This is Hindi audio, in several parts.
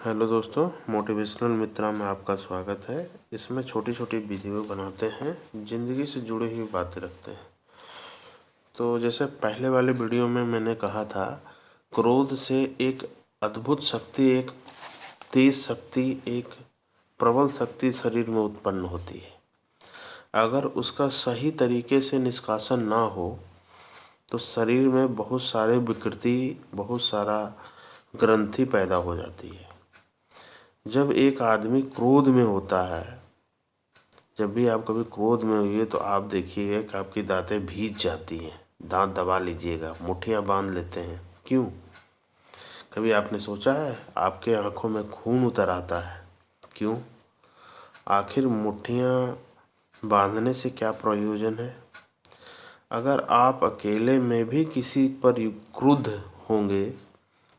हेलो दोस्तों, मोटिवेशनल मित्रा में आपका स्वागत है। इसमें छोटी छोटी वीडियो बनाते हैं, ज़िंदगी से जुड़ी हुई बातें रखते हैं। तो जैसे पहले वाले वीडियो में मैंने कहा था, क्रोध से एक अद्भुत शक्ति, एक तेज शक्ति, एक प्रबल शक्ति शरीर में उत्पन्न होती है। अगर उसका सही तरीके से निष्कासन ना हो तो शरीर में बहुत सारे विकृति, बहुत सारा ग्रंथि पैदा हो जाती है। जब एक आदमी क्रोध में होता है, जब भी आप कभी क्रोध में हुए तो आप देखिएगा कि आपकी दांतें भीग जाती हैं। दांत दबा लीजिएगा, मुट्ठियाँ बांध लेते हैं। क्यों? कभी आपने सोचा है? आपके आंखों में खून उतर आता है। क्यों? आखिर मुट्ठियाँ बांधने से क्या प्रयोजन है? अगर आप अकेले में भी किसी पर क्रुद्ध होंगे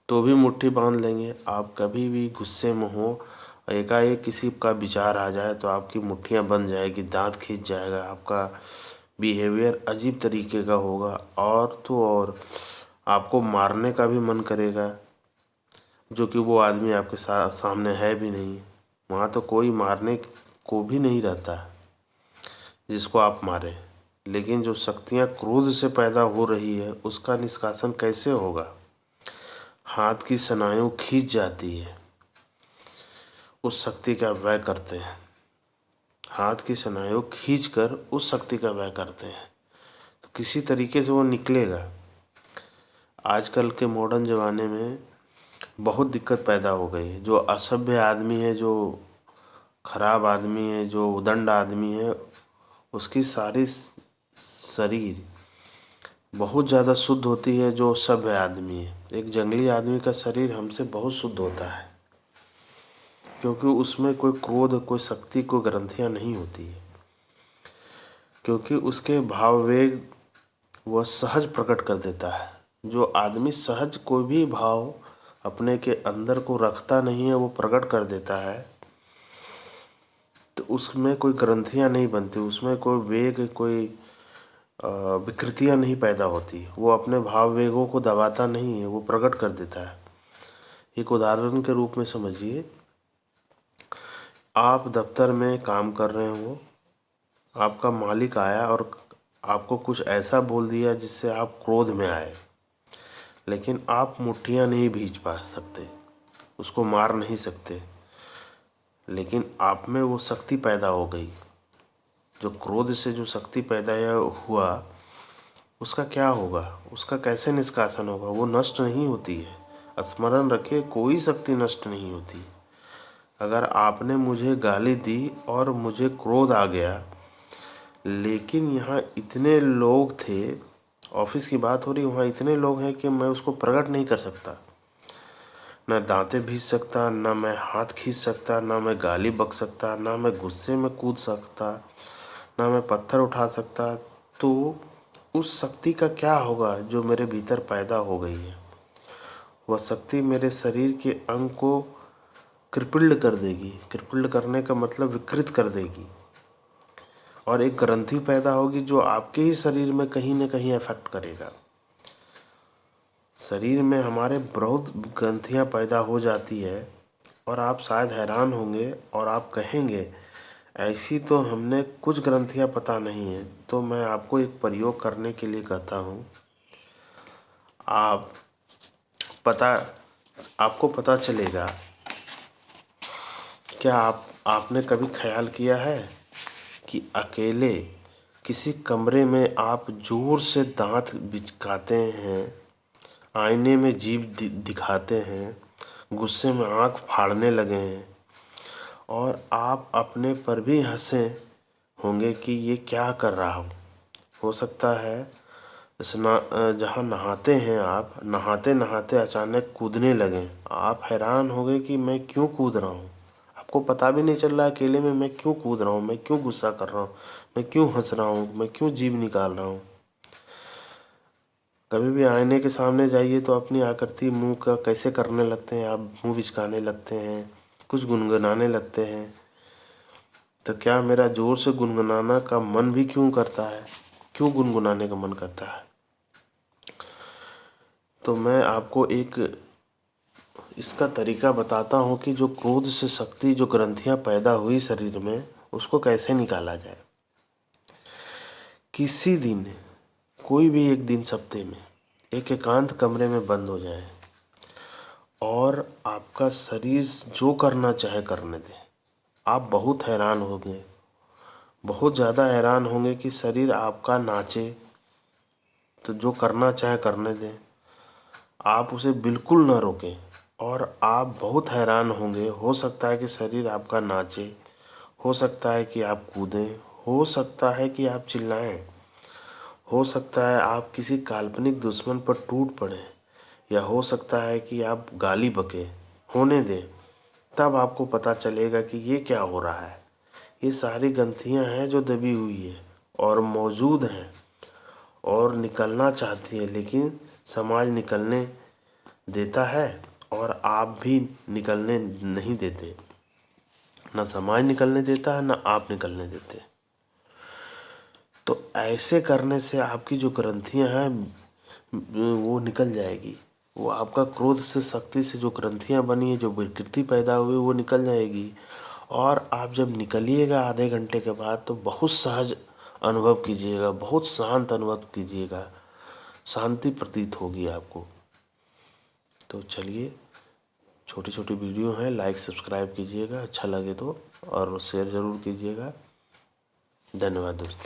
तो भी मुट्ठी बांध लेंगे। आप कभी भी गुस्से में हो, एकाएक किसी का विचार आ जाए तो आपकी मुट्ठियाँ बंध जाएगी, दांत खींच जाएगा, आपका बिहेवियर अजीब तरीके का होगा। और तो और आपको मारने का भी मन करेगा, जो कि वो आदमी आपके सामने है भी नहीं। वहाँ तो कोई मारने को भी नहीं रहता जिसको आप मारें। लेकिन जो शक्तियाँ क्रोध से पैदा हो रही है, उसका निष्कासन कैसे होगा? हाथ की स्नायु खींच जाती है, उस शक्ति का व्यय करते हैं। हाथ की स्नायु खींचकर उस शक्ति का व्यय करते हैं तो किसी तरीके से वो निकलेगा। आजकल के मॉडर्न ज़माने में बहुत दिक्कत पैदा हो गई है। जो असभ्य आदमी है, जो खराब आदमी है, जो उदंड आदमी है, उसकी सारी शरीर बहुत ज़्यादा शुद्ध होती है। जो सभ्य आदमी है, एक जंगली आदमी का शरीर हमसे बहुत शुद्ध होता है, क्योंकि उसमें कोई क्रोध, कोई शक्ति, कोई ग्रंथियाँ नहीं होती है। क्योंकि उसके भाववेग वह सहज प्रकट कर देता है। जो आदमी सहज कोई भी भाव अपने के अंदर को रखता नहीं है, वो प्रकट कर देता है, तो उसमें कोई ग्रंथियाँ नहीं बनती, उसमें कोई वेग, कोई विकृतियाँ नहीं पैदा होती। वो अपने भाव वेगों को दबाता नहीं है, वो प्रकट कर देता है। एक उदाहरण के रूप में समझिए, आप दफ्तर में काम कर रहे हो, आपका मालिक आया और आपको कुछ ऐसा बोल दिया जिससे आप क्रोध में आए, लेकिन आप मुट्ठियाँ नहीं भींच पा सकते, उसको मार नहीं सकते, लेकिन आप में वो शक्ति पैदा हो गई। जो क्रोध से जो शक्ति पैदा हुआ, उसका क्या होगा? उसका कैसे निष्कासन होगा? वो नष्ट नहीं होती है। स्मरण रखिए, कोई शक्ति नष्ट नहीं होती। अगर आपने मुझे गाली दी और मुझे क्रोध आ गया, लेकिन यहाँ इतने लोग थे, ऑफिस की बात हो रही, वहाँ इतने लोग हैं कि मैं उसको प्रकट नहीं कर सकता। ना दांतें भींच सकता, ना मैं हाथ खींच सकता, ना मैं गाली बक सकता, ना मैं गुस्से में कूद सकता, ना मैं पत्थर उठा सकता। तो उस शक्ति का क्या होगा जो मेरे भीतर पैदा हो गई है? वह शक्ति मेरे शरीर के अंग को कृपिल्ड कर देगी। कृपिल्ड करने का मतलब विकृत कर देगी, और एक ग्रंथि पैदा होगी जो आपके ही शरीर में कहीं ना कहीं अफेक्ट करेगा। शरीर में हमारे बहुत ग्रंथियाँ पैदा हो जाती है, और आप शायद हैरान होंगे और आप कहेंगे ऐसी तो हमने कुछ ग्रंथियाँ पता नहीं है। तो मैं आपको एक प्रयोग करने के लिए कहता हूँ। आप पता आपको पता चलेगा। क्या आपने कभी ख्याल किया है कि अकेले किसी कमरे में आप ज़ोर से दांत बिचकाते हैं, आईने में जीभ दिखाते हैं, गुस्से में आँख फाड़ने लगे हैं, और आप अपने पर भी हंसे होंगे कि ये क्या कर रहा हूँ। हो सकता है जहाँ नहाते हैं, आप नहाते नहाते अचानक कूदने लगें। आप हैरान हो गए कि मैं क्यों कूद रहा हूँ। आपको पता भी नहीं चल रहा अकेले में मैं क्यों कूद रहा हूँ, मैं क्यों गुस्सा कर रहा हूँ, मैं क्यों हंस रहा हूँ, मैं क्यों जीभ निकाल रहा हूँ। कभी भी आईने के सामने जाइए तो अपनी आकृति मुंह का कैसे करने लगते हैं, आप मुंह बिचकाने लगते हैं, कुछ गुनगुनाने लगते हैं। तो क्या मेरा ज़ोर से गुनगुनाना का मन भी क्यों करता है? क्यों गुनगुनाने का मन करता है? तो मैं आपको इसका तरीका बताता हूँ कि जो क्रोध से शक्ति, जो ग्रंथियाँ पैदा हुई शरीर में, उसको कैसे निकाला जाए। किसी दिन, कोई भी एक दिन सप्ताह में एक एकांत कमरे में बंद हो जाए और आपका शरीर जो करना चाहे करने दें। आप बहुत हैरान होंगे, बहुत ज़्यादा हैरान होंगे कि शरीर आपका नाचे, तो जो करना चाहे करने दें, आप उसे बिल्कुल ना रोकें। और आप बहुत हैरान होंगे, हो सकता है कि शरीर आपका नाचे, हो सकता है कि आप कूदें, हो सकता है कि आप चिल्लाएं, हो सकता है आप किसी काल्पनिक दुश्मन पर टूट पड़ें, या हो सकता है कि आप गाली बकें। होने दें, तब आपको पता चलेगा कि ये क्या हो रहा है। ये सारी ग्रंथियां हैं जो दबी हुई है और मौजूद हैं और निकलना चाहती है, लेकिन समाज निकलने देता है और आप भी निकलने नहीं देते। ना समाज निकलने देता है, ना आप निकलने देते। तो ऐसे करने से आपकी जो ग्रंथियां हैं वो निकल जाएगी। वो आपका क्रोध से, शक्ति से जो ग्रंथियां बनी है, जो विकृति पैदा हुई, वो निकल जाएगी। और आप जब निकलिएगा आधे घंटे के बाद, तो बहुत सहज अनुभव कीजिएगा, बहुत शांत अनुभव कीजिएगा, शांति प्रतीत होगी आपको। तो चलिए, छोटी छोटी वीडियो हैं, लाइक सब्सक्राइब कीजिएगा, अच्छा लगे तो, और शेयर ज़रूर कीजिएगा। धन्यवाद दोस्तों।